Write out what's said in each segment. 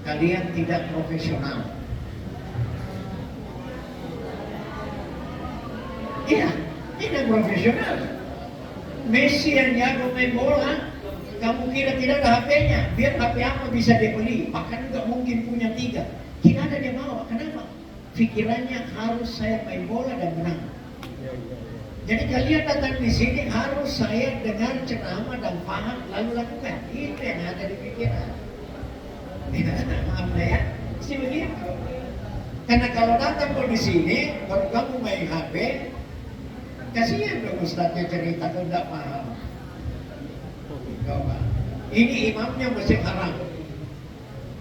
kalian tidak profesional. Iya, tidak profesional. Messi yang jago main bola, kamu kira tidak ada HP-nya? Biar HP apa bisa dia beli? Bahkan nggak mungkin punya 3. Tidak ada dia bawa. Kenapa? Pikirannya harus saya main bola dan menang. Jadi kalian datang di sini harus saya dengar ceramah dan paham lalu lakukan. Itu yang ada di pikiran. Maaf ya, sih begitu. Karena kalau datang kau di sini, kalau kamu main HP, kasihan dong ustadznya cerita kau tidak paham. Coba. Ini imamnya Masjid Haram.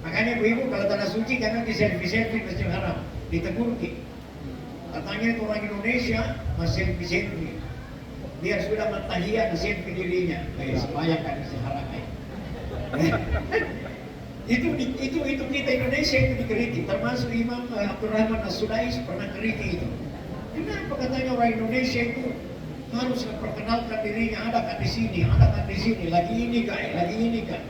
Makanya ibu kalau tanah suci karena di selfie Masjid Haram ditegur ki. Katanya itu orang Indonesia masih selfie. Biar sudah matahiyah selfie dirinya. Sembahyang kan Masjid Haram. Itu kita Indonesia itu dikritik. Termasuk Imam Abdurrahman As-Sudais pernah kritik itu. Kenapa katanya orang Indonesia itu harus memperkenalkan dirinya, ada kan di sini, lagi ini kan.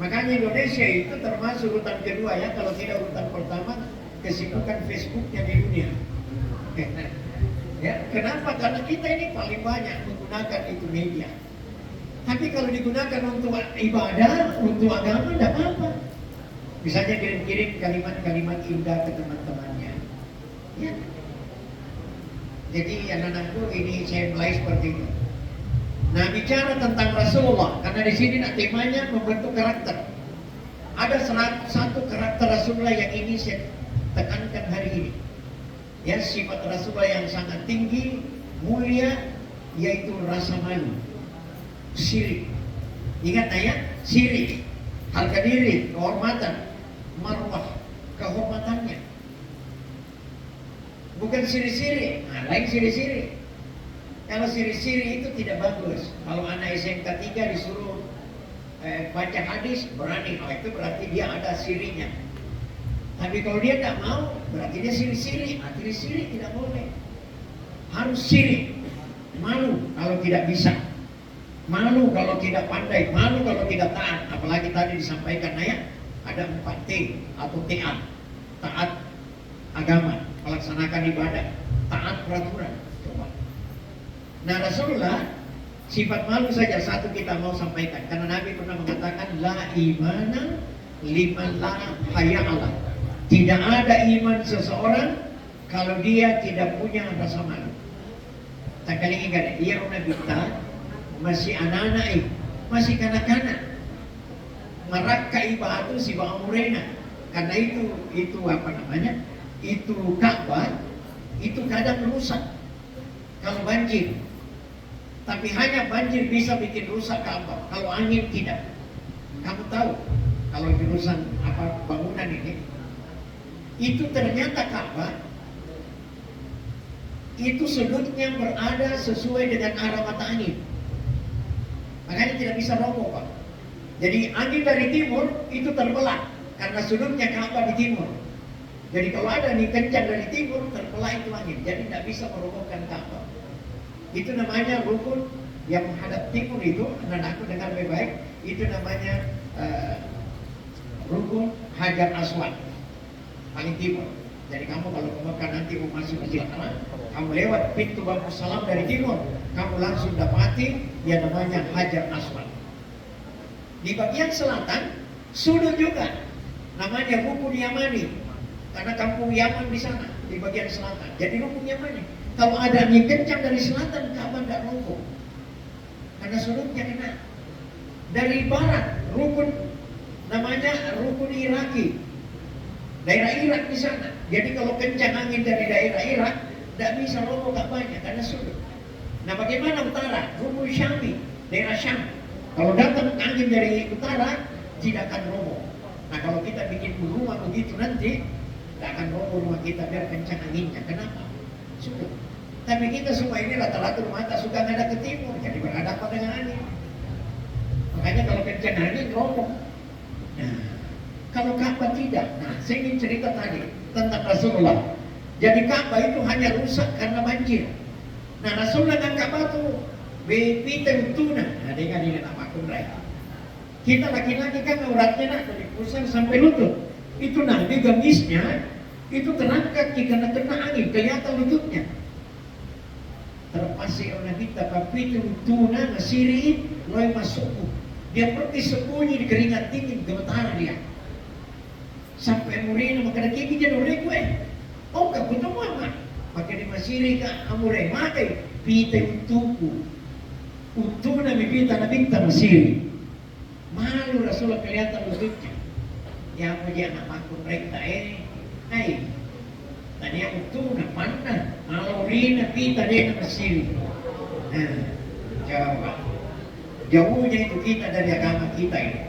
Makanya Indonesia itu termasuk urutan kedua ya, kalau tidak urutan pertama kesibukan Facebooknya di dunia. Ya, kenapa? Karena kita ini paling banyak menggunakan itu media. Tapi kalau digunakan untuk ibadah, untuk agama, tidak apa-apa. Misalnya kirim-kirim kalimat-kalimat indah ke teman-temannya. Ya. Jadi anak-anakku ini saya mulai seperti itu. Nah, bicara tentang Rasulullah, karena di sini nak temanya membentuk karakter. Ada satu karakter Rasulullah yang ini saya tekankan hari ini. Ya, sifat Rasulullah yang sangat tinggi, mulia, yaitu rasa malu, syirik. Ingat ya, syirik, harga diri, kehormatan, marwah, kehormatannya. Bukan siri-siri, lain siri-siri. Kalau siri-siri itu tidak bagus. Kalau anak SMK 3 disuruh baca hadis, berani. Oh, itu berarti dia ada sirinya. Tapi kalau dia tidak mau, berarti dia siri-siri. Siri tidak boleh. Harus siri. Malu kalau tidak bisa. Malu kalau tidak pandai. Malu kalau tidak taat. Apalagi tadi disampaikan ayat, ada 4T atau TA. Taat agama, melaksanakan ibadah, taat peraturan. Coba. Nah, Rasulullah sifat malu saja satu kita mau sampaikan, karena Nabi pernah mengatakan la imana liman la haya'ala. Tidak ada iman seseorang kalau dia tidak punya rasa malu. Tak kali ingat, dia orang kita masih anak-anak, masih kanak-kanak. Marakka ibadu si ba'amurena. Karena itu apa namanya? Itu Ka'bah itu kadang rusak kalau banjir. Tapi hanya banjir bisa bikin rusak Ka'bah, kalau angin tidak. Kamu tahu kalau jurusan apa bangunan ini, itu ternyata Ka'bah itu sudutnya berada sesuai dengan arah mata angin. Makanya tidak bisa roboh, Pak. Jadi angin dari timur itu terbelah karena sudutnya Ka'bah di timur. Jadi kalau ada nih kencang dari timur, terbelah itu angin. Jadi tidak bisa merobohkan Ka'bah. Itu namanya rukun yang menghadap timur itu, anak-anakku dengar baik-baik, itu namanya rukun Hajar Aswad, paling timur. Jadi kamu kalau ke Mekah nanti mau masuk Masjid Haram, kamu lewat pintu Bab Salam dari timur, kamu langsung dapati yang namanya Hajar Aswad. Di bagian selatan, sudut juga, namanya rukun Yamani. Karena kampung Yaman di sana, di bagian selatan. Jadi rukun Yamani. Kalau ada angin kencang dari selatan, Ka'bah tidak roboh. Karena sudutnya kena. Dari barat, rukun namanya rukun Iraki. Daerah Irak di sana. Jadi kalau kencang angin dari daerah Irak, tidak bisa roboh Ka'bahnya karena sudut. Nah, bagaimana utara? Rukun Syami, daerah Syam. Kalau datang angin dari utara, tidak akan roboh. Nah, kalau kita bikin rumah begitu nanti, tidak akan roboh rumah kita biar kencang anginnya. Kenapa? Sudut. Tapi kita semua ini rata-rata rumah tak suka ngadap ke timur, jadi berhadapan dengan angin. Makanya kalau kencang angin roboh. Nah, kalau Ka'bah tidak. Nah, saya ingin cerita tadi tentang Rasulullah. Jadi Ka'bah itu hanya rusak karena banjir. Nah, Rasulullah dan Ka'bah itu bepiteng tuna. Nah, dengan ini nama kumrai. Kita laki-laki kan auratnya nak dari pusar sampai lutut. Itu nanti gamisnya itu terangkat jika kena angin, kelihatan lututnya. Terpasi orang kita tapi itu tuna masiri loy masuk. Dia pergi sembunyi di keringat dingin gemetar dia. Sampai murina maka kiki dia dole gue. Oh gak ketemu apa? Maka di masiri ka amure makai pita untukku. Untuk nabi pita nabi kita masiri. Malu Rasulullah kelihatan lututnya. Yang punya anak makun mereka hai. Tadi yang untuk nak mana? Malu rina pita dia masiri. Jawab. Jauhnya itu kita dari agama kita ini.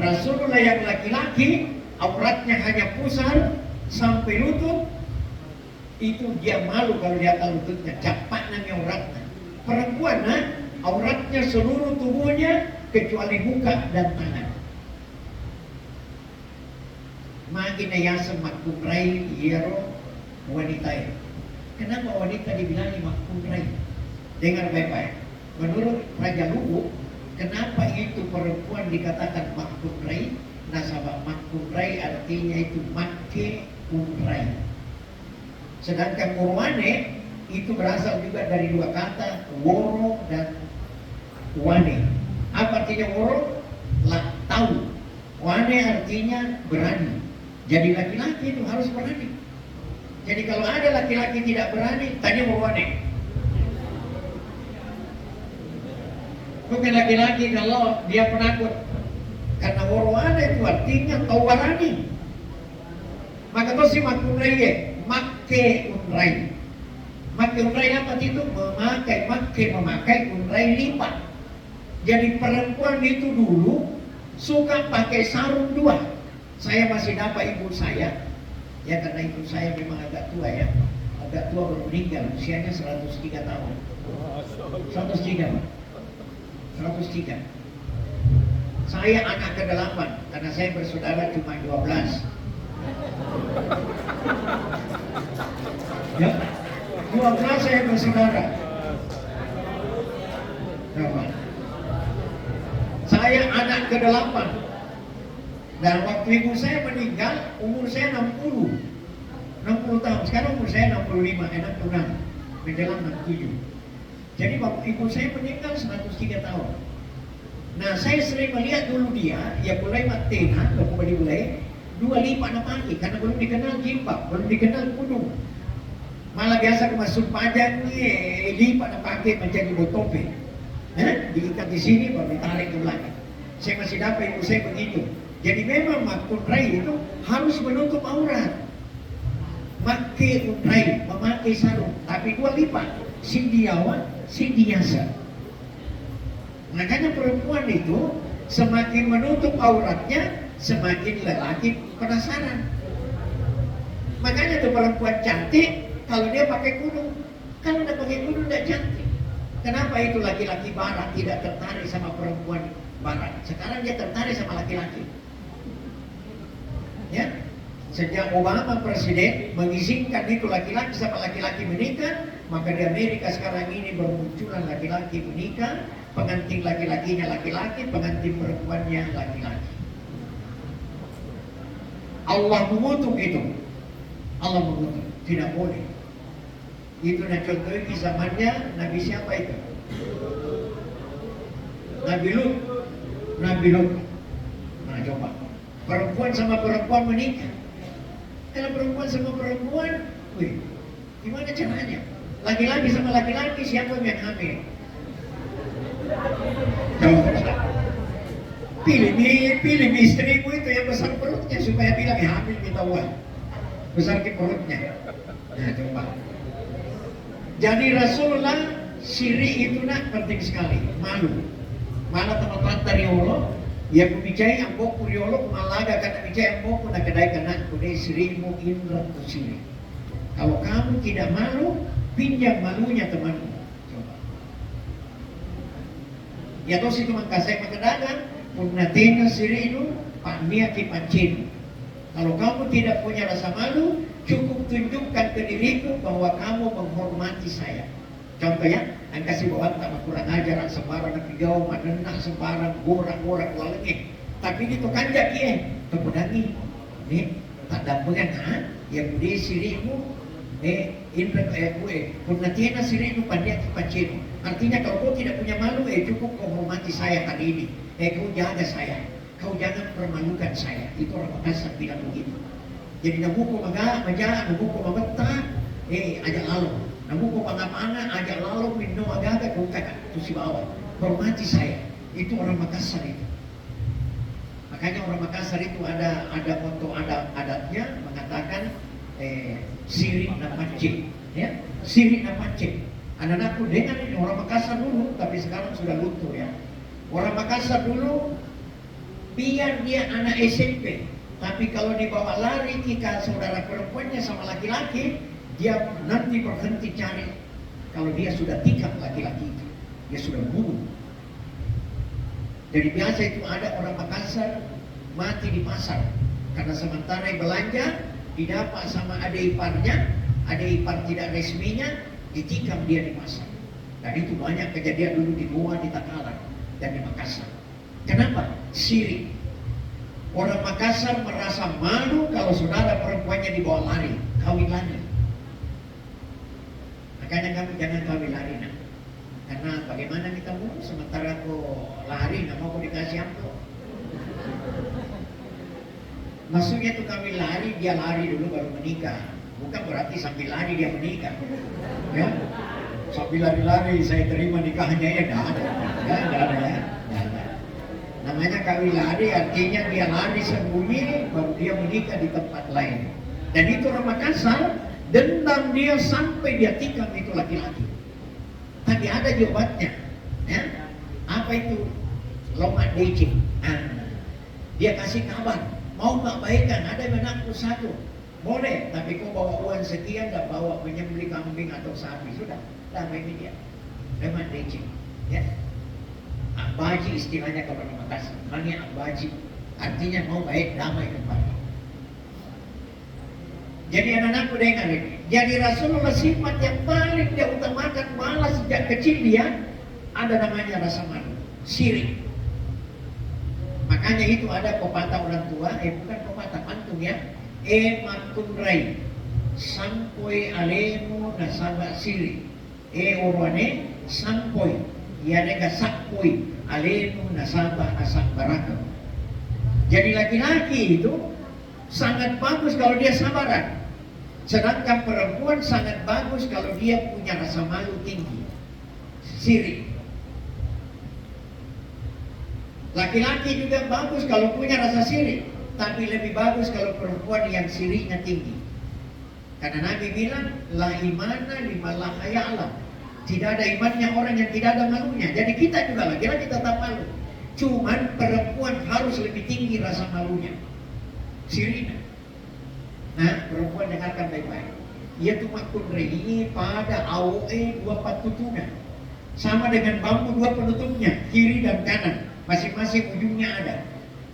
Rasulullah yang laki-laki auratnya hanya pusar sampai lutut. Itu dia malu kalau dia tahu lututnya. Capak namanya auratnya. Perempuan auratnya seluruh tubuhnya kecuali muka dan tangan. Makin yasa makubrai yero wanita ini. Kenapa wanita dibilang makubrai? Dengar baik-baik. Menurut Raja Luwu, kenapa itu perempuan dikatakan makubrai? Nasabah makubrai artinya itu make umrai. Sedangkan murwane itu berasal juga dari dua kata woro dan wane. Apa artinya woro? Tahu. Wane artinya berani. Jadi laki-laki itu harus berani. Jadi kalau ada laki-laki tidak berani, tanya wane. Bukan laki-laki kalau dia penakut. Karena woro-wane itu artinya tahu berani. Maka itu si makunrai ya. Make unrai. Make unrai apa itu? Memakai unrai lipat. Jadi perempuan itu dulu suka pakai sarung dua. Saya masih dapat ibu saya. Ya karena ibu saya memang agak tua ya. Agak tua baru meninggal. Usianya 103 tahun. 103 Pak. 103. Saya anak ke-8 karena saya bersaudara cuma 12. Ya, 12 saya bersaudara. Saya anak ke-8. Dan waktu ibu saya meninggal, umur saya 60 tahun. Sekarang umur saya 65, 66. Menjelang 67. Jadi waktu ibu saya meninggal 103 tahun. Nah, saya sering melihat dulu dia, ya mulai matena, mulai dua lipat na pagi, karena belum dikenal jilbab, belum dikenal kudung. Malah biasa kemasuk padang lipat na pakai menjadi botope. Diikat di sini baru ditarik ke belakang. Saya masih dapat ibu saya begitu. Jadi memang makun rai itu harus menutup aurat. Makai unrai, memakai sarung, tapi dua lipat. Sindiawan, sindiasa. Makanya perempuan itu semakin menutup auratnya, semakin lelaki penasaran. Makanya tuh perempuan cantik kalau dia pakai kudung. Kalau dia pakai kudung tidak cantik. Kenapa itu laki-laki barat tidak tertarik sama perempuan barat? Sekarang dia tertarik sama laki-laki. Ya, sejak Obama presiden mengizinkan itu laki-laki sama laki-laki menikah, maka di Amerika sekarang ini bermunculan laki-laki menikah, pengantin laki-lakinya laki-laki, pengantin perempuannya laki-laki. Allah mengutuk itu. Allah mengutuk, tidak boleh. Itu nah contohnya di zamannya Nabi siapa itu? Nabi Lut. Nabi Lut. Nah coba, perempuan sama perempuan menikah. Kalau perempuan sama perempuan, wih, gimana caranya? Laki-laki sama laki-laki, siapa yang hamil? Pilih istrimu itu yang besar perutnya supaya bilang ya hamil kita uang. Besar ke perutnya. Nah coba. Jadi Rasulullah siri itu nak penting sekali. Malu. Malah teman-teman dari Allah. Ya kubicai ambok kuriolo malaga kata bicai ambok na kedai kana kudai sirimu indra kusiri. Kalau kamu tidak malu, pinjam malunya temanmu. Coba. Ya tos itu mangkasai makadagan, punatena sirinu, pamia kipancin. Kalau kamu tidak punya rasa malu, cukup tunjukkan ke diriku bahwa kamu menghormati saya. Contohnya, ang kasih bawa tak kurang ajar, sembarang nagigao, manenang, sembarang, gorang-gorang, lalengit. Tapi dito kanjak kemudangi tak dampungan yang di sirimu punatiena sirimu pandiat pacino. Artinya kalau kau tidak punya malu cukup kau hormati saya hari ini. Kau jaga saya, kau jangan permalukan saya. Itu orang Makassar bilang begitu. Jadi namuko maja namuko mabetta aja lalu namuko pangapana aja lalu minno agaga kung kaka itu si bawah hormati saya. Itu orang Makassar itu. Makanya orang Makassar itu ada moto adatnya mengatakan sirik na pancing, ya, sirik na pancing. Anak-anakku dengan ini orang Makassar dulu, tapi sekarang sudah luntur ya. Orang Makassar dulu biar dia anak SMP, tapi kalau dibawa lari ke saudara perempuannya sama laki-laki, dia nanti berhenti cari. Kalau dia sudah tikam laki-laki itu, dia sudah bunuh. Jadi biasa itu ada orang Makassar mati di pasar karena sementara belanja didapat sama adik iparnya, adik ipar tidak resminya ditikam dia di pasar. Dan itu banyak kejadian dulu di Goa, di Takalar dan di Makassar. Kenapa? Sirik. Orang Makassar merasa malu kalau saudara perempuannya dibawa lari, kawin lari. Makanya kamu jangan kawin lari nak. Karena bagaimana kita mau sementara kau lari nggak mau kau dikasih amplop. Maksudnya tuh kawin lari, dia lari dulu baru menikah. Bukan berarti sambil lari dia menikah. Ya, sambil lari-lari saya terima nikahnya ya enggak ada. Ya, enggak ada ya. Enggak ada. Namanya kawin lari artinya dia lari sembunyi baru dia menikah di tempat lain. Dan itu orang Makassar dendam dia sampai dia tikam itu laki-laki. Tapi ada jawabannya, ya. Apa itu? Lomat decing. Dia kasih kabar, mau nggak baikan? Ada anakku satu, boleh. Tapi kau bawa uang sekian, dan bawa menyembelih kambing atau sapi, sudah. Damai ini dia. Lomat decing, ya. Abaji istilahnya kalau di Makassar. Namanya abaji, artinya mau baik damai kembali. Jadi anak-anakku dengar ini. Jadi Rasulullah sifat yang paling dia utamakan malah sejak kecil dia ada namanya rasa malu, sirik. Makanya itu ada pepatah orang tua, bukan pepatah pantun ya. Makunrai sampoi alemu nasaba sirik. Orwane sampoi yanega sampoi alemu nasaba asak baraka. Jadi laki-laki itu sangat bagus kalau dia sabaran. Sedangkan perempuan sangat bagus kalau dia punya rasa malu tinggi. Sirik. Laki-laki juga bagus kalau punya rasa sirik, tapi lebih bagus kalau perempuan yang siriknya tinggi. Karena Nabi bilang, la imana lima la haya'ala. Tidak ada imannya orang yang tidak ada malunya. Jadi kita juga laki-laki tetap malu. Cuman perempuan harus lebih tinggi rasa malunya. Siriknya. Nah, perempuan dengarkan baik-baik. Ia tuh makun ini pada AOE dua patutungan. Sama dengan bambu dua penutupnya, kiri dan kanan. Masing-masing ujungnya ada.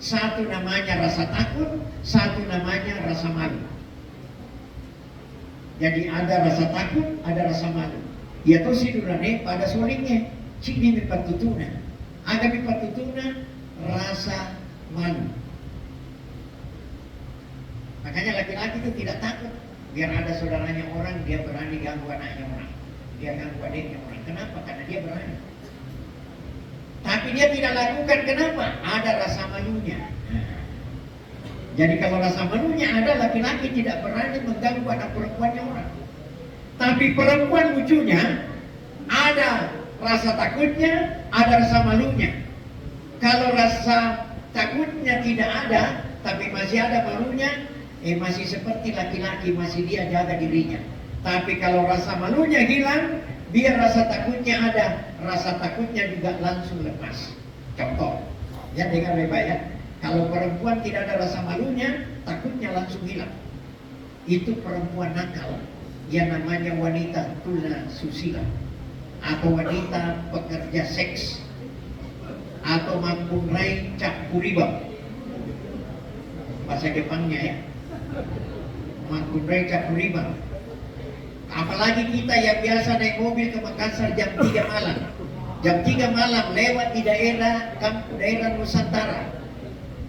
Satu namanya rasa takut, satu namanya rasa malu. Jadi ada rasa takut, ada rasa malu. Ia tuh sidurane pada solingnya, cini patutungan. Ada patutungan rasa malu. Makanya laki-laki itu tidak takut. Biar ada saudaranya orang, dia berani ganggu anaknya orang. Dia ganggu adiknya orang. Kenapa? Karena dia berani. Tapi dia tidak lakukan, kenapa? Ada rasa malunya. Jadi kalau rasa malunya ada, laki-laki tidak berani mengganggu anak perempuannya orang. Tapi perempuan lucunya, ada rasa takutnya, ada rasa malunya. Kalau rasa takutnya tidak ada, tapi masih ada malunya, masih seperti laki-laki, masih dia jaga dirinya. Tapi kalau rasa malunya hilang, biar rasa takutnya ada, rasa takutnya juga langsung lepas. Contoh, ya dengar baik-baik ya. Kalau perempuan tidak ada rasa malunya, takutnya langsung hilang. Itu perempuan nakal, yang namanya wanita tuna susila, atau wanita pekerja seks, atau mangkunrai campuribam. Bahasa Jepangnya ya. Mangkunrai campuribam. Apalagi kita yang biasa naik mobil ke Makassar jam 3 malam. Jam 3 malam lewat di daerah Nusantara.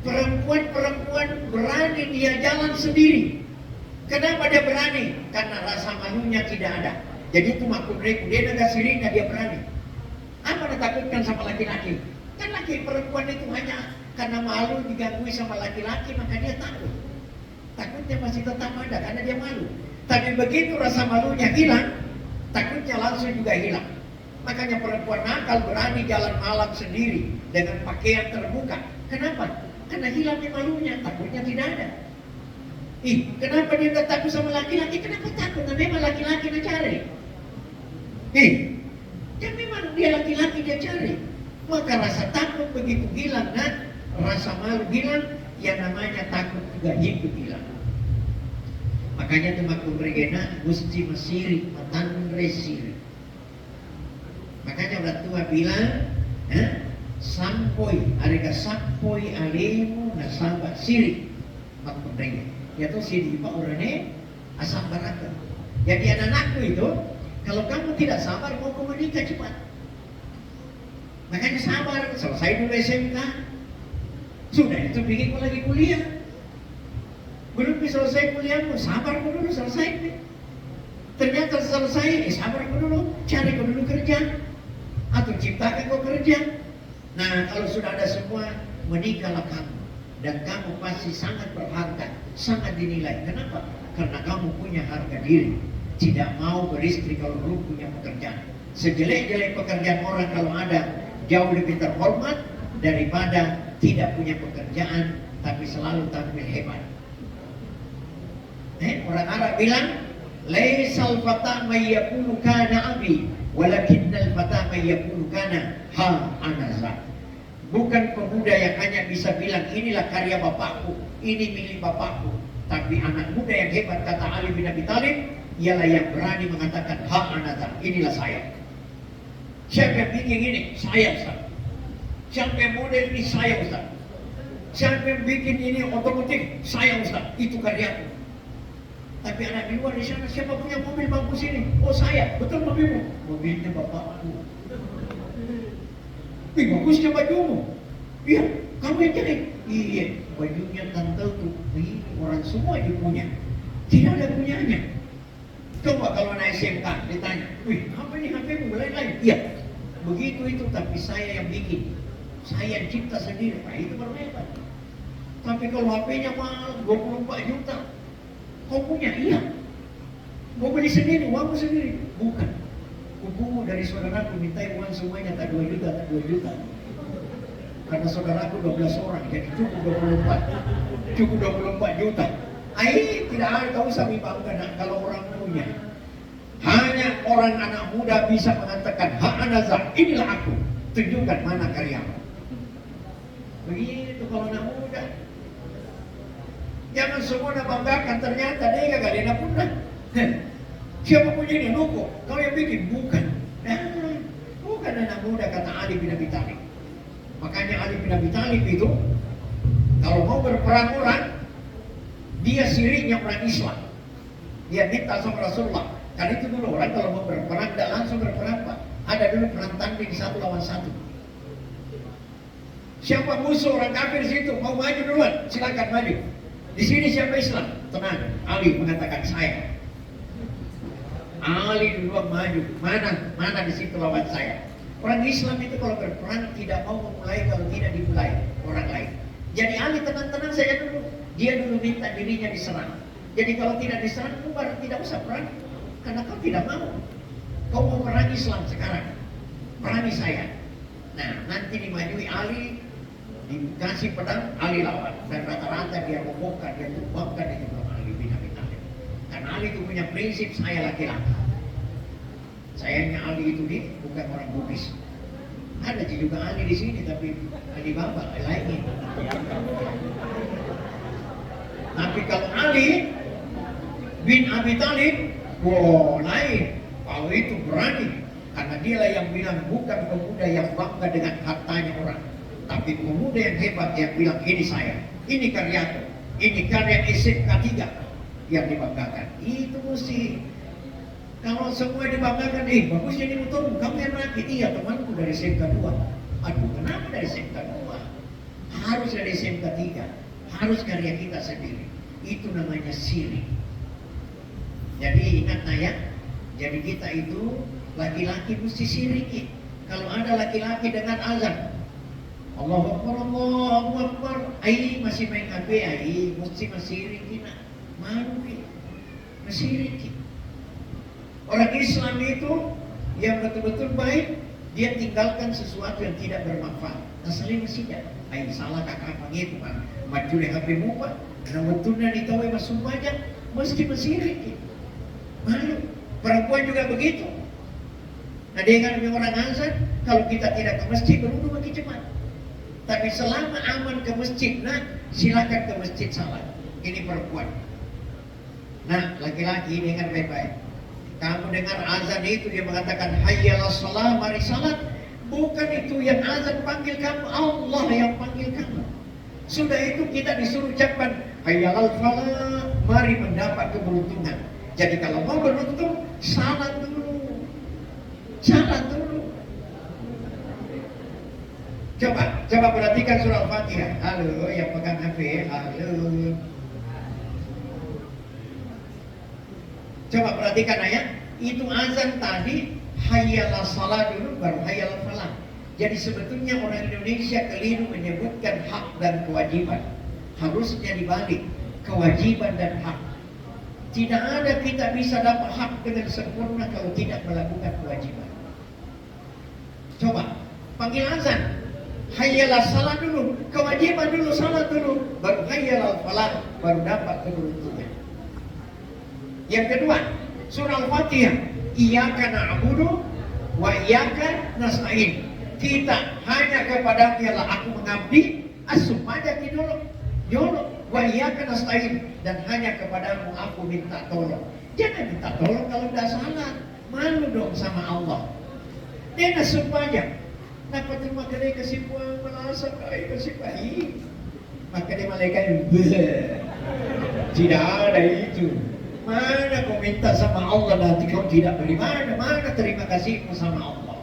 Perempuan-perempuan berani dia jalan sendiri. Kenapa dia berani? Karena rasa malunya tidak ada. Jadi itu makhluk reku, dia negara siriknya dia berani. Apa ditakutkan sama laki-laki? Kan laki perempuan itu hanya karena malu diganggu sama laki-laki, maka dia takut. Takutnya masih tetap ada karena dia malu. Tapi begitu rasa malunya hilang, takutnya langsung juga hilang. Makanya perempuan nakal berani jalan malam sendiri dengan pakaian terbuka. Kenapa? Karena hilangnya malunya, takutnya tidak ada. Kenapa dia tak takut sama laki-laki? Kenapa takut? Nah, memang laki-laki dia cari. Ya memang dia laki-laki dia cari. Maka rasa takut begitu hilang dan rasa malu hilang, yang namanya takut juga hidup hilang. Makanya itu makhluk regena mesti mesiri, matan resiri. Makanya orang tua bilang, sampoi, arega sampoi alemu nasaba siri makhluk regena. Yaitu siri pak orangnya asam baraka. Jadi anak-anakku itu, kalau kamu tidak sabar mau menikah cepat. Makanya sabar, selesai dulu SMK. Sudah itu bikin lagi kuliah. Belum selesai kuliahmu, sabar dulu selesai. Ternyata selesai, sabar dulu, cari dulu kerja. Atau ciptakan kau kerja. Nah kalau sudah ada semua, menikahlah kamu. Dan kamu pasti sangat berharga, sangat dinilai. Kenapa? Karena kamu punya harga diri. Tidak mau beristri kalau belum punya pekerjaan. Sejelek-jelek pekerjaan orang kalau ada, jauh lebih terhormat daripada tidak punya pekerjaan tapi selalu tampil hebat. Orang Arab bilang, laisal fata may yaqulu kana abi, walakinnal fata may yaqulu kana ha anaza. Bukan pemuda yang hanya bisa bilang inilah karya bapakku, ini milik bapakku. Tapi anak muda yang hebat, kata Ali bin Abi Thalib, ialah yang berani mengatakan ha anaza, inilah saya. Siapa yang bikin ini? Saya, Ustaz. Siapa yang model ini? Saya, Ustaz. Siapa yang bikin ini otomotif? Saya, Ustaz. Itu karyaku. Tapi anak di luar di sana, siapa punya mobil bagus ini? Oh saya. Betul mobilmu? Mobilnya bapakku. Bagusnya bajumu. Iya, kamu yang jahit. Iya, bajunya tante tuh. Orang semua dia punya. Tidak ada punyanya. Coba kalau anak SMK ditanya, apa ini HP-mu? Lain-lain. Iya, begitu itu, tapi saya yang bikin. Saya yang cipta sendiri. Nah itu berbeda. Tapi kalau HP-nya mahal 24 juta, kau punya? Iya. Mau beli sendiri, uangmu sendiri? Bukan. Kumpulmu dari saudaraku, mintai uang semuanya, tak 2 juta, tak 2 juta. Karena saudaraku 12 orang, jadi cukup 24. Cukup 24 juta. Tidak ada, kau usah bangga kalau orang punya. Hanya orang anak muda bisa mengatakan, ha'anazah, inilah aku. Tunjukkan mana karyamu. Begitu kalau anak muda. Jangan semua nak banggakan, ternyata dia gak ada pun dah. Siapa punya ini? Nuko. Kau yang bikin? Bukan. Bukan anak muda, kata Ali bin Abi Thalib. Makanya Ali bin Abi Thalib itu, kalau mau berperang orang, dia siriknya orang Islam. Dia minta sama Rasulullah. Karena itu dulu orang kalau mau berperang, tidak langsung berperang, Pak. Ada dulu perang tanding 1 lawan 1. Siapa musuh orang kafir situ mau maju duluan, silakan maju. Di sini siapa Islam? Tenang. Ali mengatakan saya. Ali duluan maju. Mana di situ lawan saya? Orang Islam itu kalau berperang tidak mau memulai kalau tidak dimulai orang lain. Jadi Ali tenang-tenang saja dulu. Dia dulu minta dirinya diserang. Jadi kalau tidak diserang, bubar, tidak usah perang. Karena kau tidak mau. Kau mau perang Islam sekarang. Perangi saya. Nah, nanti dimajui Ali, dikasih pedang, Ali lawan. Dan rata-rata dia robohkan, dia tumbangkan itu belum Ali bin Abi Thalib. Karena Ali itu punya prinsip, saya laki-laki. Sayangnya Ali itu dia bukan orang Buddhis. Ada juga Ali di sini, tapi Ali Baba lainnya. Tapi kalau Ali bin Abi Thalib, lain. Kalau itu berani. Karena dialah yang bilang bukan pemuda yang bangga dengan hartanya orang. Tapi pemuda yang hebat yang bilang ini saya. Ini karyaku. Ini karya SMK 3 yang dibanggakan. Itu mesti. Kalau semua dibanggakan, bagus jadi motormu. Kamu yang rakit. Iya temanku dari SMK 2. Aduh kenapa dari SMK 2? harus ada SMK 3, harus karya kita sendiri. Itu namanya syirik. Jadi ingat ya, jadi kita itu laki-laki mesti syirik. Kalau ada laki-laki dengan azan, Allahu Akbar, Allahu Akbar, ai masih main HP, ai mesti masyirik kita. Malu kita, masyirik. Orang Islam itu yang betul-betul baik, dia tinggalkan sesuatu yang tidak bermanfaat. Asli masih ada. Ai salah kakak panggil Pak. Maju di HP muka, karena betulnya ditawai masuk pajak, mesti masyirik. Malu. Perempuan juga begitu. Nah dengan orang azan, kalau kita tidak ke masjid, berwudu makin cepat. Tapi selama aman ke masjid, nah silakan ke masjid salat. Ini perempuan. Nah laki-laki dengar baik-baik. Kamu dengar azan itu dia mengatakan hayyalah shalah, mari salat. Bukan itu yang azan panggil kamu, Allah yang panggil kamu. Sudah itu kita disuruh ucapkan hayyalal falah, mari mendapat keberuntungan. Jadi kalau mau beruntung, salat dulu. Salat dulu. Coba perhatikan surah Al-Fatihah. Halo, yang pegang HP, halo. Coba perhatikan ayat. Itu azan tadi, hayyalah salat dulu, baru hayyalah falah. Jadi sebetulnya orang Indonesia keliru menyebutkan hak dan kewajiban. Harusnya dibalik, kewajiban dan hak. Tidak ada kita bisa dapat hak dengan sempurna kalau tidak melakukan kewajiban. Coba, panggil azan. Hayyalah salat dulu, kewajiban dulu, salat dulu, baru hayyalah falah, baru dapat keberuntungan. Yang kedua, surah Al-Fatihah, iyyaka na'budu wa iyyaka nasta'in. Kita hanya kepada Dia aku mengabdi, asumada dulu, yolo, wa iyyaka nasta'in, dan hanya kepadamu aku minta tolong. Jangan minta tolong kalau tidak salat, malu dong sama Allah. Dia asumada. Kenapa terima kedai kasih puang melasa kai kasih bayi? Maka dia malaikat tidak ada itu. Mana kau minta sama Allah nanti kau tidak beri mana terima kasihmu sama Allah.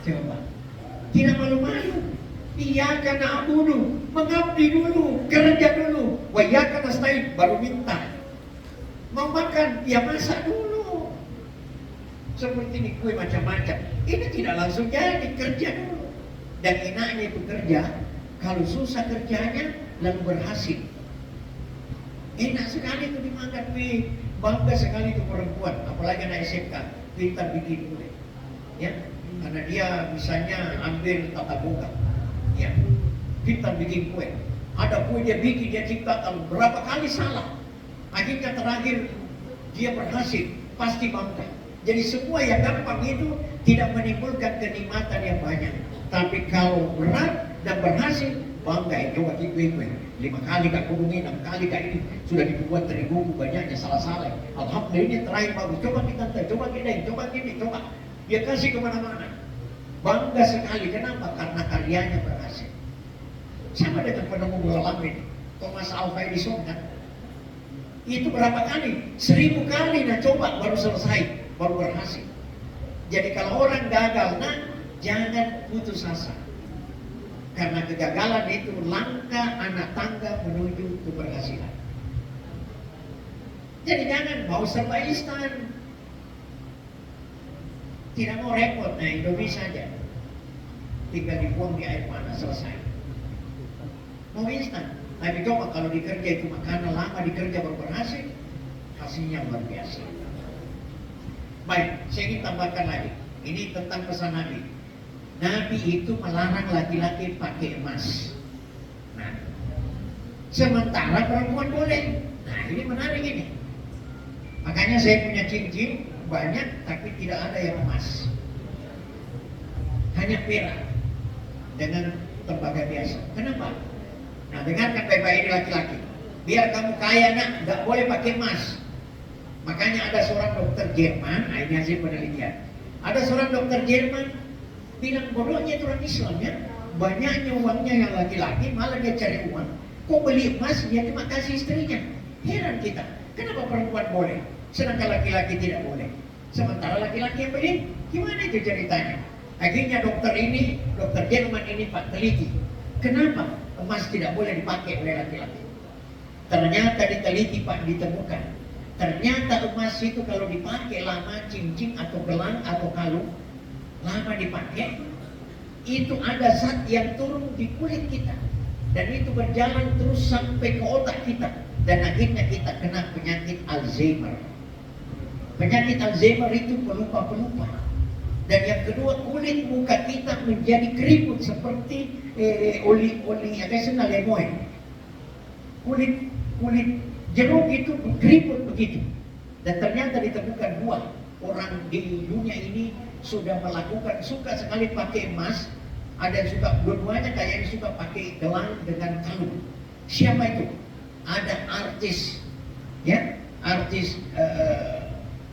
Coba, tidak malu-malu. Iyyaka na'budu, mengabdi dulu, kerja dulu. Wa iyyaka nasta'in, baru minta. Mau makan, ya masak dulu. Seperti ini kue macam-macam. Ini tidak langsung jadi, kerja dulu. Dan enaknya itu kerja, kalau susah kerjanya, lalu berhasil. Enak sekali itu dimakan kue. Bangga sekali itu perempuan, apalagi anak SMK, pintar bikin kue. Ya, karena dia misalnya ambil tata boga. Ya, pintar bikin kue. Ada kue dia bikin, dia ciptakan berapa kali salah. Akhirnya terakhir dia berhasil, pasti bangga. Jadi semua yang gampang itu tidak menimbulkan kenikmatan yang banyak. Tapi kalau berat dan berhasil, bangga. Coba kue-kue 5 kali kak kurungi, 6 kali kak ini sudah dibuat dari bumbu banyaknya salah-salah. Alhamdulillah ini terakhir bagus. Coba kita coba gini. Dia kasih kemana-mana. Bangga sekali. Kenapa? Karena karyanya berhasil. Sama dengan penemu bola lamin, Thomas Alva Edison kan. Itu berapa kali? 1000 kali nah coba baru selesai, baru berhasil. Jadi kalau orang gagal, nah jangan putus asa. Karena kegagalan itu langkah anak tangga menuju keberhasilan. Jadi jangan mau serba instan. Tidak mau repot, nah Indomie saja. Tinggal dibuang di air panas, selesai. Mau instan. Tapi coba kalau dikerja itu makanan lama dikerja baru berhasil, hasilnya luar biasa. Baik, saya ingin tambahkan lagi. Ini tentang pesan Nabi. Nabi itu melarang laki-laki pakai emas. Nah, sementara perempuan boleh. Nah, ini menarik ini. Makanya saya punya cincin banyak, tapi tidak ada yang emas. Hanya perak dengan tembaga biasa. Kenapa? Nah, dengarkan baik-baik ini laki-laki. Biar kamu kaya nak, nggak boleh pakai emas. Makanya ada seorang dokter Jerman, ini hasil penelitian. Ada seorang dokter Jerman bilang bodohnya itu orang Islam ya. Banyaknya uangnya yang laki-laki, malah dia cari uang. Kok beli emas, dia cuma kasih istrinya. Heran kita, kenapa perempuan boleh, sedangkan laki-laki tidak boleh. Sementara laki-laki yang beli, gimana itu ceritanya? Akhirnya dokter Jerman ini Pak teliti. Kenapa emas tidak boleh dipakai oleh laki-laki? Ternyata diteliti Pak, ditemukan. Ternyata emas itu kalau dipakai lama, cincin atau gelang atau kalung, lama dipakai, itu ada zat yang turun di kulit kita. Dan itu berjalan terus sampai ke otak kita. Dan akhirnya kita kena penyakit Alzheimer. Penyakit Alzheimer itu pelupa-pelupa. Dan yang kedua, kulit muka kita menjadi keriput seperti oli additional lemoy. Kulit jeruk itu keriput begitu. Dan ternyata ditemukan 2 orang di dunia ini sudah melakukan, suka sekali pakai emas. Ada yang suka, dua-duanya kayaknya suka pakai gelang dengan kalung. Siapa itu? Ada artis, ya, artis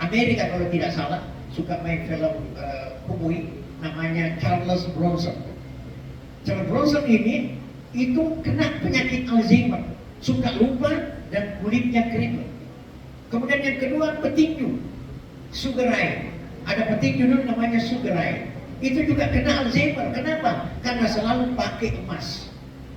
Amerika kalau tidak salah, suka main film kubui, namanya Charles Bronson. Charles Bronson ini itu kena penyakit Alzheimer, suka lupa dan kulitnya keriput. Kemudian yang kedua, petinju, Sugar Ray. Ada petinju dulu namanya Sugar Ray. Itu juga kena Alzheimer. Kenapa? Karena selalu pakai emas.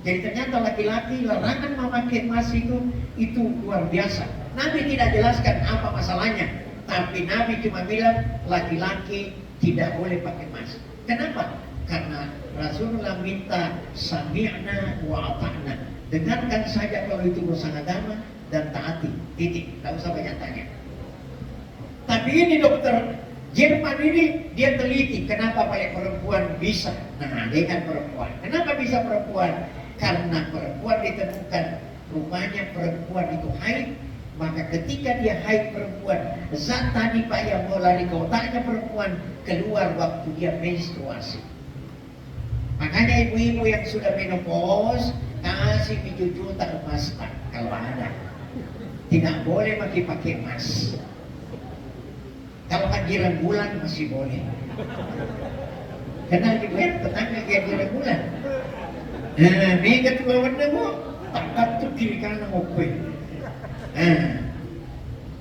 Jadi ternyata laki-laki larangan memakai emas itu luar biasa. Nabi tidak jelaskan apa masalahnya, tapi Nabi cuma bilang laki-laki tidak boleh pakai emas. Kenapa? Karena Rasulullah minta sami'na wa ata'na. Dengarkan saja kalau itu urusan agama dan taati. Titik. Tidak usah banyak tanya. Tapi ini dokter Jerman ini dia teliti kenapa paling perempuan bisa. Nah, dia kan perempuan. Kenapa bisa perempuan? Karena perempuan ditemukan rupanya perempuan itu haid. Maka ketika dia haid perempuan, zat tadi Pak yang mau lari ke otaknya perempuan keluar waktu dia menstruasi. Makanya ibu-ibu yang sudah menopause kasih cucu tak emas tak kalau ada. Tidak boleh pakai emas. Kalau hajiran bulan masih boleh. Karena juga tetangga hajiran bulan. Nah, ini ketua warna mo, tak tuh kiri kanan ngopeng.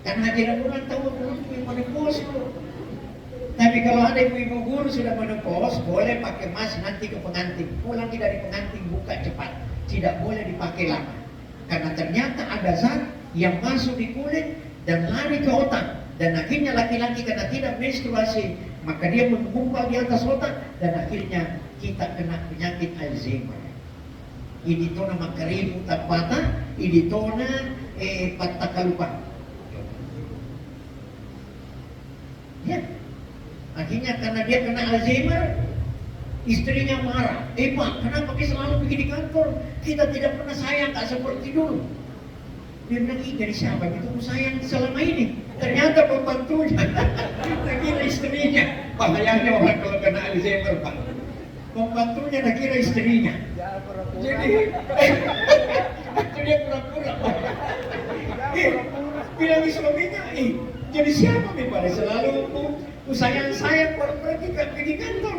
Karena hajiran bulan tahu belum menopause lo. Tapi kalau ada ibu-ibu guru sudah menopause, boleh pakai emas nanti ke pengantin. Pulang tidak di pengantin, buka cepat. Tidak boleh dipakai lama. Karena ternyata ada zat yang masuk di kulit dan lari ke otak. Dan akhirnya laki-laki karena tidak menstruasi, maka dia menggumpal di atas otak dan akhirnya kita kena penyakit Alzheimer. Ini tona makarimu tapata, ini tona patakalupa. Ya, akhirnya karena dia kena Alzheimer, istrinya marah. Pak, kenapa kita selalu pergi di kantor? Kita tidak pernah sayang, tak seperti dulu. Dia bilang, dari siapa gitu sayang selama ini? Ternyata pembantunya, kira istrinya. Bahayanya orang kalau kena Alzheimer, Pak. Pembantunya kira istrinya. Jadi, itu dia pura-pura. Bilang suaminya, jadi siapa nih Pak? Selalu sayang pergi kantor.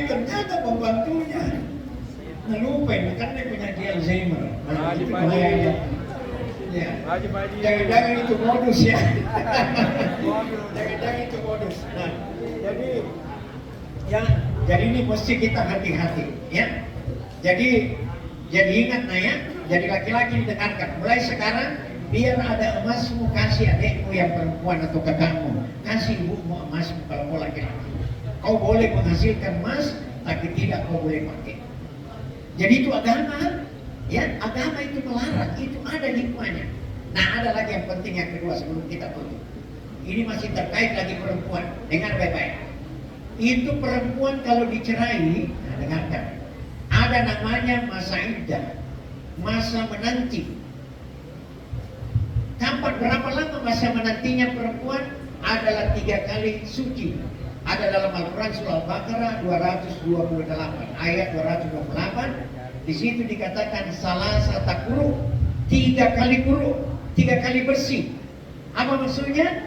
Ternyata pembantunya. Ngelupain, kan dia punya Alzheimer. Nah, itu bahayanya. Ya. Jangan-jangan itu modus ya. Jangan-jangan itu modus. Nah, jadi ini mesti kita hati-hati, ya. Jadi ingat ya. Jadi laki-laki didengarkan. Mulai sekarang biar ada emasmu kasih adikmu yang perempuan atau kakakmu, kasih ibumu emasmu kalau mau laki-laki. Kau boleh menghasilkan emas, tapi tidak kau boleh pakai. Jadi itu agama, ya, agama itu melarang, itu ada hikmahnya. Nah, ada lagi yang penting yang kedua sebelum kita tutup. Ini masih terkait lagi perempuan, dengar baik-baik. Itu perempuan kalau dicerai, nah dengarkan, ada namanya masa iddah, masa menanti. Berapa lama masa menantinya perempuan? Adalah 3 kali suci. Ada dalam Al-Quran surah Al-Baqarah 228 ayat 228. Di situ dikatakan salah satu kuru, 3 kali kuru, 3 kali bersih. Apa maksudnya?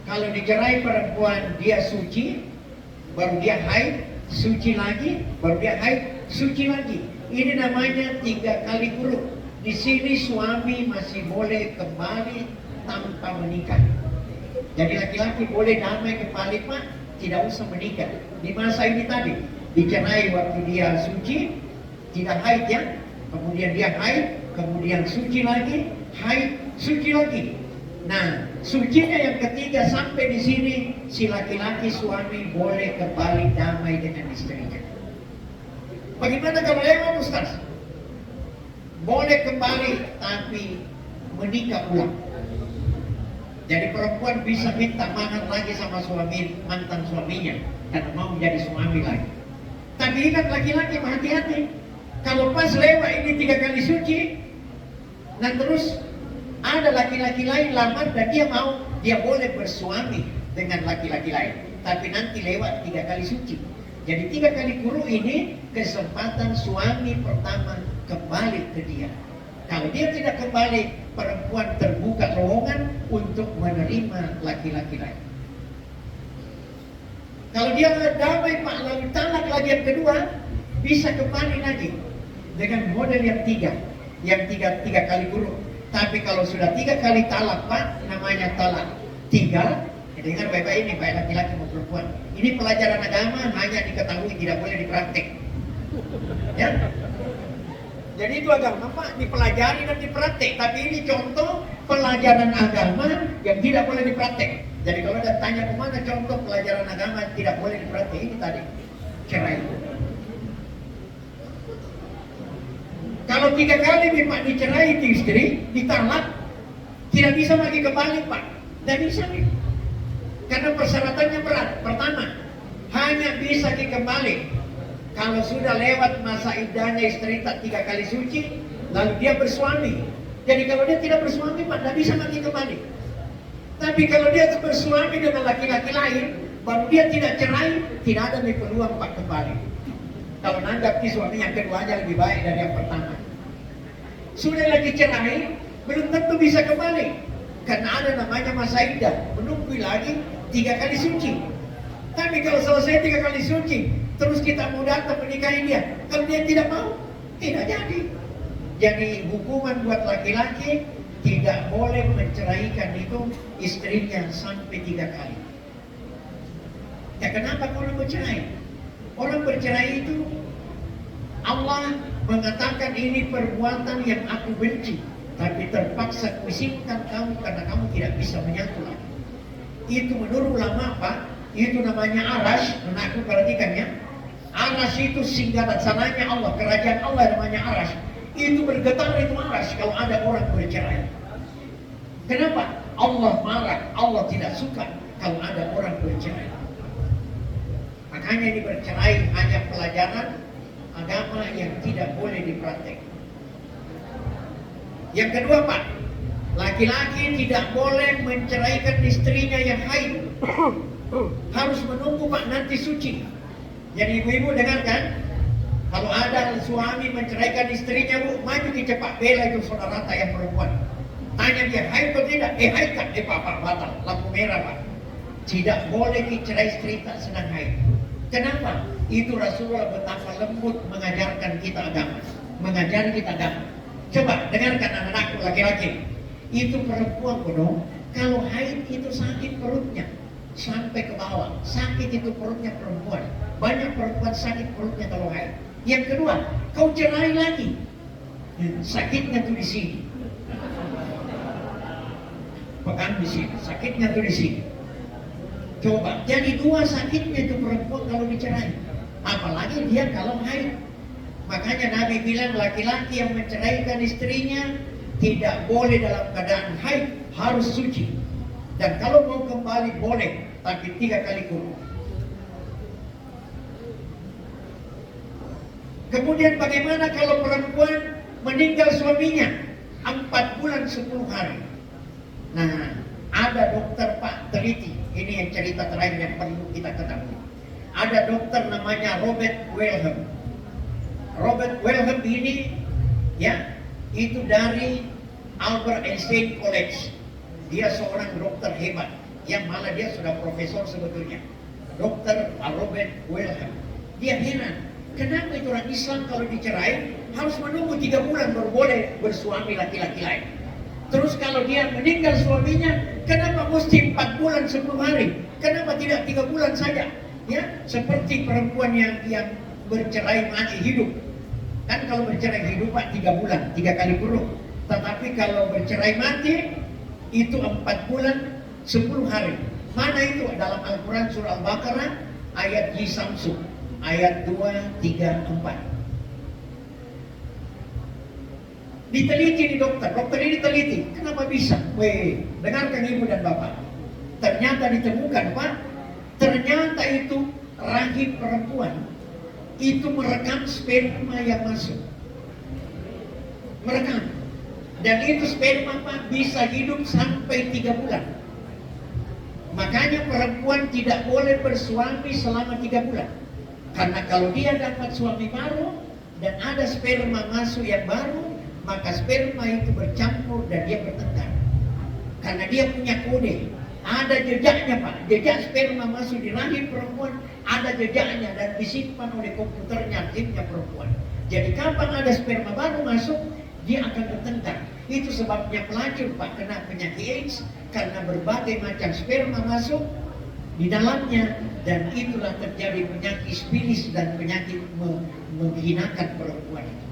Kalau dicerai perempuan dia suci, baru dia haid, suci lagi, baru dia haid, suci lagi. Ini namanya 3 kali kuru. Di sini suami masih boleh kembali tanpa menikah. Jadi laki-laki boleh damai kembali Pak, tidak usah menikah. Di masa ini tadi, dicerai waktu dia suci, tidak haid ya, kemudian dia haid, kemudian suci lagi, haid, suci lagi. Nah, sucinya yang ketiga sampai di sini, si laki-laki suami boleh kembali damai dengan istrinya. Bagaimana kalau lewat Ustaz? Boleh kembali tapi menikah ulang. Jadi perempuan bisa minta mahar lagi sama suami, mantan suaminya, karena mau menjadi suami lagi. Tapi ingat laki-laki hati-hati. Kalau pas lewat ini 3 kali suci, dan terus ada laki-laki lain lamar dan dia boleh bersuami dengan laki-laki lain. Tapi nanti lewat 3 kali suci. Jadi 3 kali kuru ini kesempatan suami pertama kembali ke dia. Kalau dia tidak kembali, perempuan terbuka lowongan untuk menerima laki-laki lain. Kalau dia damai Pak, lalu talak lagi yang kedua, bisa kembali lagi dengan model yang tiga kali kuru. Tapi kalau sudah 3 kali talak Pak, namanya talak 3. Dengar baik-baik ini, baik laki-laki maupun perempuan. Ini pelajaran agama hanya diketahui, tidak boleh dipraktek. Ya. Jadi itu agama Pak, dipelajari dan dipraktek. Tapi ini contoh pelajaran agama yang tidak boleh dipraktek. Jadi kalau ada tanya kemana contoh pelajaran agama yang tidak boleh dipraktek, ini tadi cerai. Kalau 3 kali nih Pak dicerai itu istri, ditalak, tidak bisa lagi kembali Pak. Tidak bisa nih. Karena persyaratannya berat. Pertama, hanya bisa kembali kalau sudah lewat masa iddahnya istri tak 3 kali suci, lalu dia bersuami. Jadi kalau dia tidak bersuami Pak, tidak bisa lagi kembali. Tapi kalau dia bersuami dengan laki-laki lain, baru dia tidak cerai, tidak ada nih peluang Pak kembali. Kalau nanggap suami yang keduanya lebih baik dari yang pertama. Sudah lagi cerai, belum tentu bisa kembali. Karena ada namanya masa iddah, menunggu lagi 3 kali suci. Tapi kalau selesai 3 kali suci, terus kita mau datang menikahi dia, kalau dia tidak mau, tidak jadi. Jadi hukuman buat laki-laki, tidak boleh menceraikan itu istrinya sampai 3 kali. Ya kenapa orang bercerai? Orang bercerai itu Allah mengatakan ini perbuatan yang aku benci, tapi terpaksa kuizinkan kamu karena kamu tidak bisa menyatu lagi. Itu menurut ulama Pak, itu namanya arash. Aku perhatikan ya. Arash itu singgah sananya Allah, kerajaan Allah namanya arash. Itu bergetar itu arash kalau ada orang bercerai. Kenapa? Allah marah, Allah tidak suka kalau ada orang bercerai. Makanya ini bercerai hanya pelajaran agama yang tidak boleh dipraktek. Yang kedua Pak, laki-laki tidak boleh menceraikan istrinya yang haid. Harus menunggu Pak nanti suci. Jadi ibu-ibu dengarkan, kalau ada suami menceraikan istrinya, Bu, maju ke cepat bela itu saudara yang perempuan. Tanya dia haid atau tidak? Haid kan? Pak batal, lampu merah Pak. Tidak boleh dicerai istri tak sedang haid. Kenapa? Itu Rasulullah betapa lembut mengajarkan kita agama, mengajari kita agama. Coba dengarkan anak-anakku laki-laki. Itu perempuan dong. Kalau haid itu sakit perutnya sampai ke bawah. Sakit itu perutnya perempuan. Banyak perempuan sakit perutnya kalau haid. Yang kedua, kau cerai lagi. Sakitnya tuh di sini. Pegang di sini. Sakitnya tuh di sini. Coba, jadi 2 sakitnya itu perempuan kalau dicerai. Apalagi dia kalau haid. Makanya Nabi bilang laki-laki yang menceraikan istrinya tidak boleh dalam keadaan haid, harus suci. Dan kalau mau kembali boleh, tapi 3 kali kuru. Kemudian bagaimana kalau perempuan meninggal suaminya 4 bulan 10 hari? Nah, ada dokter Pak teliti. Ini yang cerita terakhir yang perlu kita ketahui. Ada dokter namanya Robert Wilhelm. Robert Wilhelm ini ya, itu dari Albert Einstein College. Dia seorang dokter hebat, yang malah dia sudah profesor sebetulnya. Dokter Robert Wilhelm. Dia heran, kenapa itu orang Islam kalau dicerai harus menunggu 3 bulan baru boleh bersuami laki-laki lain. Terus kalau dia meninggal suaminya, kenapa mesti 4 bulan 10 hari? Kenapa tidak 3 bulan saja? Ya, seperti perempuan yang bercerai mati hidup. Kan kalau bercerai hidup Pak 3 bulan, 3 kali kurung. Tetapi kalau bercerai mati itu 4 bulan 10 hari. Mana itu? Dalam Al-Quran surah Al-Baqarah ayat Samsung ayat 2, 3, 4. Diteliti nih dokter ini teliti. Kenapa bisa? Weh, dengarkan ibu dan bapak. Ternyata ditemukan Pak, ternyata itu rahim perempuan itu merekam sperma yang masuk. Merekam. Dan itu sperma Pak bisa hidup sampai 3 bulan. Makanya perempuan tidak boleh bersuami selama 3 bulan. Karena kalau dia dapat suami baru dan ada sperma masuk yang baru, maka sperma itu bercampur dan dia bertengkar. Karena dia punya kode. Ada jejaknya Pak. Jejak sperma masuk di rahim perempuan, ada jejaknya dan disimpan oleh komputernya timnya perempuan. Jadi kapan ada sperma baru masuk, dia akan bertengkar. Itu sebabnya pelacur Pak kena penyakit AIDS, karena berbagai macam sperma masuk di dalamnya, dan itulah terjadi penyakit sifilis dan penyakit menghinakan perempuan itu.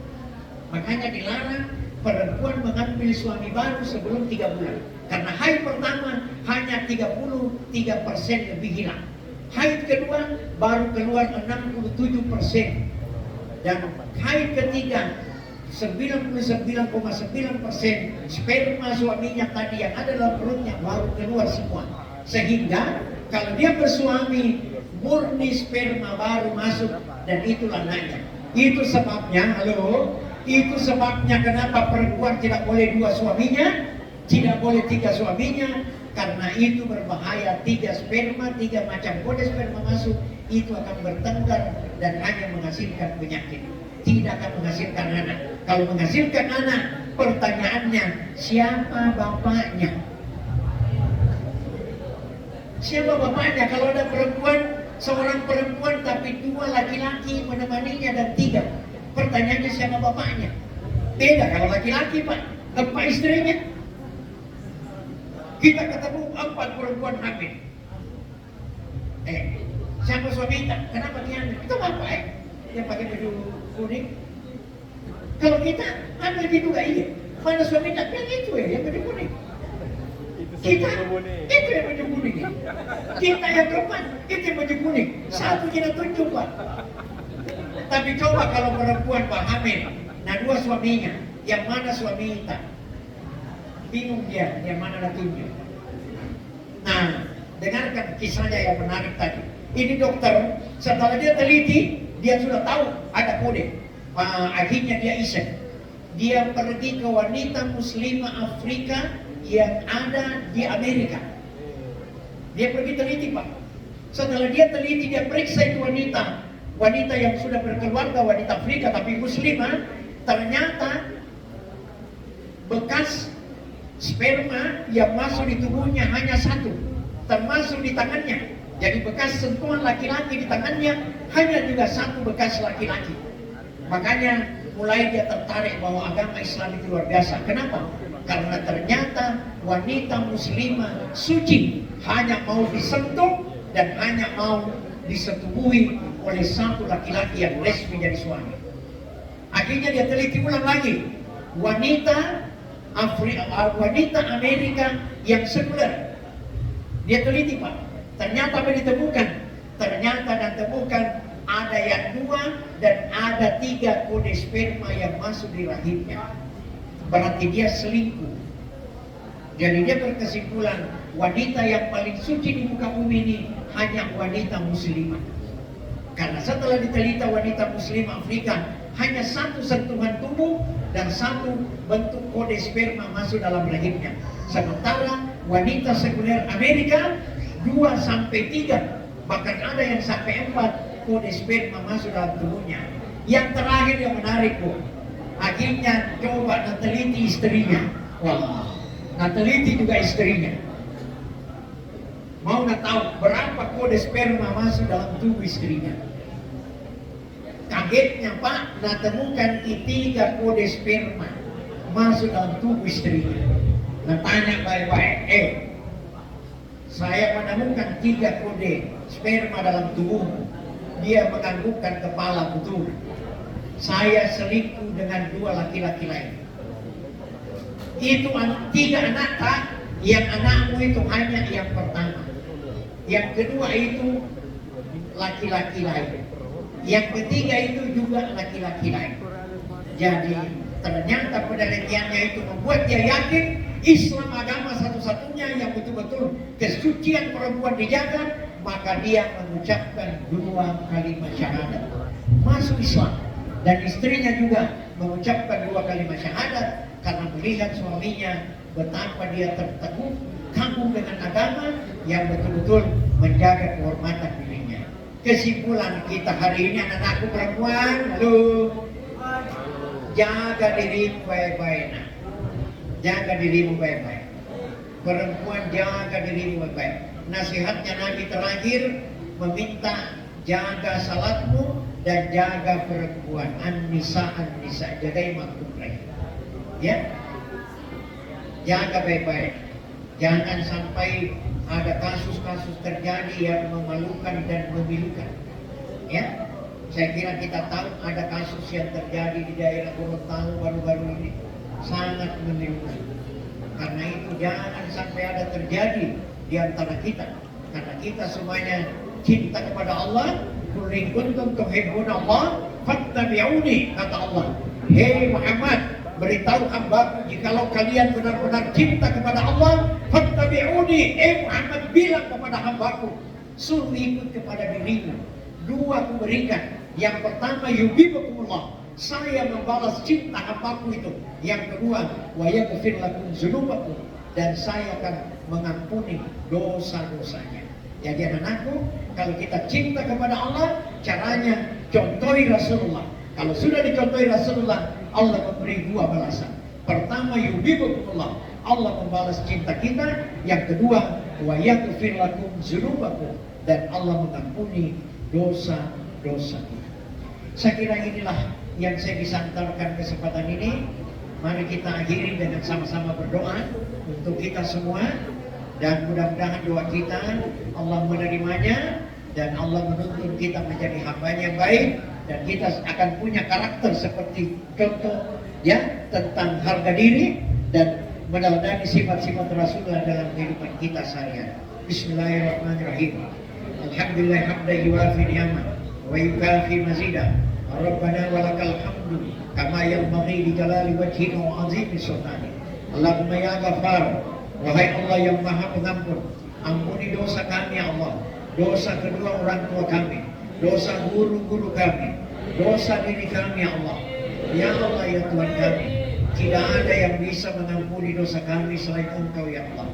Makanya dilarang perempuan mengambil suami baru sebelum 3 bulan. Karena haid pertama hanya 33% lebih hilang. Haid kedua baru keluar 67%. Dan haid ketiga 99,9% sperma suaminya tadi yang ada dalam perutnya baru keluar semua. Sehingga kalau dia bersuami murni sperma baru masuk, dan itulah nanya. Itu sebabnya, itu sebabnya kenapa perempuan tidak boleh 2 suaminya, tidak boleh 3 suaminya, karena itu berbahaya. 3 sperma, 3 macam kode sperma masuk, itu akan bertengkar dan hanya menghasilkan penyakit, tidak akan menghasilkan anak. Kalau menghasilkan anak, pertanyaannya siapa bapaknya? Siapa bapaknya? Kalau ada perempuan, seorang perempuan tapi 2 laki-laki menemaninya dan 3, pertanyaannya siapa bapaknya? Beda kalau laki-laki Pak, 4 istrinya. Kita ketemu 4 perempuan hamil. Siapa suaminya? Kenapa dia hamil? Itu bapak yang pakai baju kuning. Kalau kita hamil juga iya. Mana suaminya? Yang itu yang baju kuning. Kita itu yang baju kuning. Kita yang keempat itu yang baju kuning. Satu kita tunjuk Pak. Tapi coba kalau perempuan Pak hamil, nah 2 suaminya, yang mana suami kita? Bingung dia, yang mana nak tunjuk. Nah, dengarkan kisahnya yang menarik tadi. Ini dokter, setelah dia teliti, dia sudah tahu ada kode. Akhirnya dia iseng. Dia pergi ke wanita muslimah Afrika yang ada di Amerika. Dia pergi teliti Pak. Setelah dia teliti, dia periksa itu wanita yang sudah berkeluarga, wanita Afrika tapi muslimah. Ternyata bekas sperma yang masuk di tubuhnya hanya 1, termasuk di tangannya. Jadi bekas sentuhan laki-laki di tangannya hanya juga 1 bekas laki-laki. Makanya mulai dia tertarik bahwa agama Islam itu luar biasa. Kenapa? Karena ternyata wanita muslimah suci hanya mau disentuh dan hanya mau disetubuhi oleh 1 laki-laki yang resmi jadi suami. Akhirnya dia teliti ulang lagi. Wanita Amerika yang sekuler. Dia teliti Pak. Ternyata apa ditemukan? Ternyata ditemukan ada yang 2 dan ada 3 kode sperma yang masuk di rahimnya. Berarti dia selingkuh. Jadi dia berkesimpulan wanita yang paling suci di muka bumi ini hanya wanita muslimah. Karena setelah diteliti wanita muslimah Afrika hanya 1 sentuhan tubuh dan 1 bentuk kode sperma masuk dalam rahimnya. Sementara wanita sekuler Amerika 2 sampai 3, bahkan ada yang sampai 4 kode sperma masuk dalam tubuhnya. Yang terakhir yang menarik Bu, akhirnya coba teliti istrinya. Wah, teliti juga istrinya. Mau tahu berapa kode sperma masuk dalam tubuh istrinya? Kagetnya Pak, temukan 3 kode sperma masuk dalam tubuh istrinya. Tanya baik-baik, saya menemukan 3 kode sperma dalam tubuhmu. dia menganggukkan kepala betul. Saya selingkuh dengan 2 laki-laki lain. Itu 3 anak tak? Yang anakmu itu hanya yang pertama. Yang kedua itu laki-laki lain. Yang ketiga itu juga laki-laki lain. Jadi ternyata penelitiannya itu membuat dia yakin Islam agama satu-satunya yang betul-betul kesucian perempuan dijaga. Maka dia mengucapkan 2 kalimat syahadat, masuk Islam. Dan istrinya juga mengucapkan 2 kalimat syahadat karena melihat suaminya betapa dia terteguh kagum dengan agama yang betul-betul menjaga kehormatan dirinya. Kesimpulan kita hari ini, anak-anakku perempuan, jaga dirimu baik-baik. Jaga dirimu baik-baik. Perempuan, jaga dirimu baik-baik. Nasihatnya Nabi terakhir meminta jaga salatmu dan jaga perempuan. An-nisa, jagai makhluk lain. Ya, jaga baik-baik. Jangan sampai ada kasus-kasus terjadi yang memalukan dan memilukan. Ya, saya kira kita tahu ada kasus yang terjadi di daerah Gorontalo baru-baru ini sangat memilukan. Karena itu jangan sampai ada terjadi di antara kita. Karena kita semuanya cinta kepada Allah. Qul in kuntum tuhibbuna Allah fattabi'uni, kata Allah. Hei Muhammad, beritahu hambaku jikalau kalian benar-benar cinta kepada Allah, fattabi'uni. Muhammad bilang kepada hambaku, suruh ikut kepada dirimu. 2 aku berikan. Yang pertama, yuhibbukumullah, saya membalas cinta hambaku itu. Yang kedua, wa yaghfir lakum dzunubakum, dan saya akan mengampuni dosa-dosanya. Jadi anak-anakku, kalau kita cinta kepada Allah, caranya contohi Rasulullah. Kalau sudah dicontohi Rasulullah, Allah memberi 2 balasan. Pertama, yuhibbukumullah, Allah membalas cinta kita. Yang kedua, wa yaghfir lakum dzunubakum, dan Allah mengampuni dosa-dosa kita. Saya kira inilah yang saya bisa antarkan kesempatan ini. Mari kita akhiri dengan sama-sama berdoa untuk kita semua, dan mudah-mudahan doa kita Allah menerimanya dan Allah menuntun kita menjadi hamba yang baik, dan kita akan punya karakter seperti contoh ya tentang harga diri dan meneladani sifat-sifat Rasulullah dalam kehidupan kita sehari-hari. Bismillahirrahmanirrahim. Alhamdulillah hamdan yuwafi ni'amah wa yukafi mazidah. Rabbana walakal hamdu kama yanbaghi li jalali wajhika wa 'azimi sultanik. Allahumma ya Ghaffar, wahai Allah yang Maha Pengampun, ampuni dosa kami ya Allah, dosa kedua orang tua kami, dosa guru-guru kami, dosa diri kami ya Allah. Ya Allah ya Tuhan kami, tidak ada yang bisa mengampuni dosa kami selain Engkau ya Allah.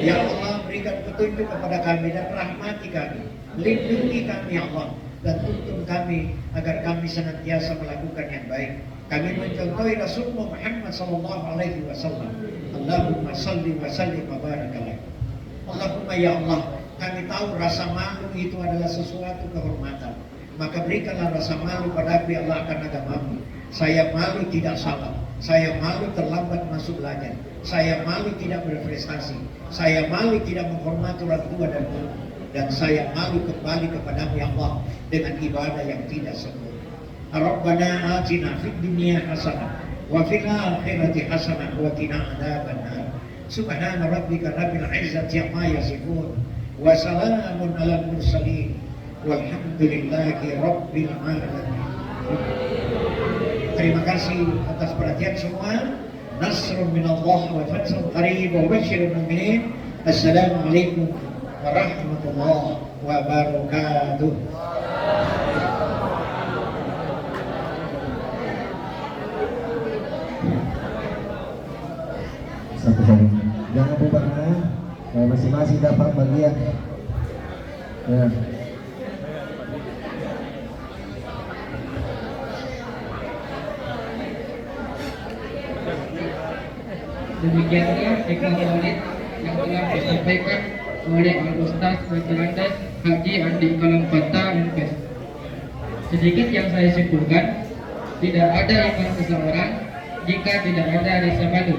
Ya Allah, berikan petunjuk kepada kami dan rahmati kami, lindungi kami ya Allah, dan tuntun kami agar kami senantiasa melakukan yang baik. Kami mencontohi Rasulullah Muhammad SAW. Allahumma salli wa sallim wa barik alaihi. Allahumma ya Allah, kami tahu rasa malu itu adalah sesuatu kehormatan. Maka berikanlah rasa malu pada ya Allah akan agamamu. Saya malu tidak salah. Saya malu terlambat masuk belajar. Saya malu tidak berprestasi. Saya malu tidak menghormati orang tua dan guru. Dan saya malu kembali kepadamu ya Allah dengan ibadah yang tidak sempurna. Rabbana atina fid dunya hasanah wa fil akhirati hasanah wa qina adzabannar. Subhana rabbika rabbil izzati amma yasifun wa salamun alal mursalin walhamdulillahi rabbil alamin. Terima kasih atas perhatian semua. Nasrun minallah wa fathun qarib wa basyiril mu'minin. Assalamualaikum warahmatullahi wabarakatuh. Satu kali. Jangan bubar masing-masing dapat bagian. Ya. Demikianlah Iklan Maulid yang telah disampaikan oleh Al-Ustaz Dr. Haji Andi Kalampata MPes. Sedikit yang saya simpulkan, tidak ada iman seseorang jika tidak ada rasa malu.